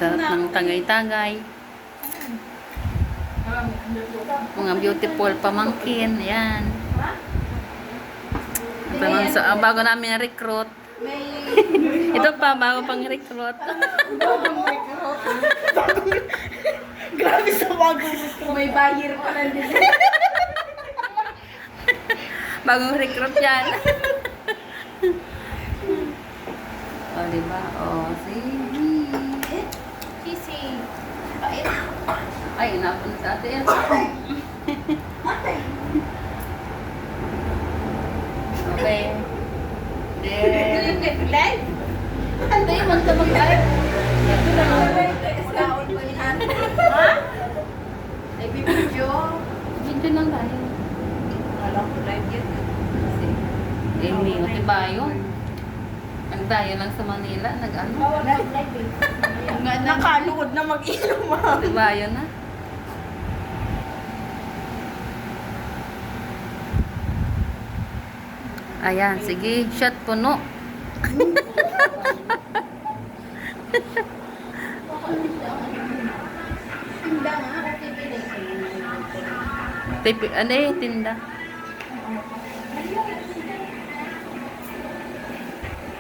Sarap ng tagay-tagay. Mga beautiful pamangkin. Ayan. Bago namin recruit. Ito pa, bago pang recruit. Grabe sa bagong recruit. May buyer pa lang din. Bagong recruit yan. O, diba? O, sige. Sisi. Bait. Ay, inapon sa atin. Okay. Then, Live? hindi, magka-mag-live. Kaon ko ni Ate. Ha? Nagbibidyo. Video lang tayo. Alam ko live yan. Kasi, Amy, kasi ba yun? Nagdayo lang sa Manila, nag-ano? Live eh. Nakaluhod na mag-inom ha. Diba yun na? Ayan, sige, shot puno. Tinda nga. Ano eh, tinda.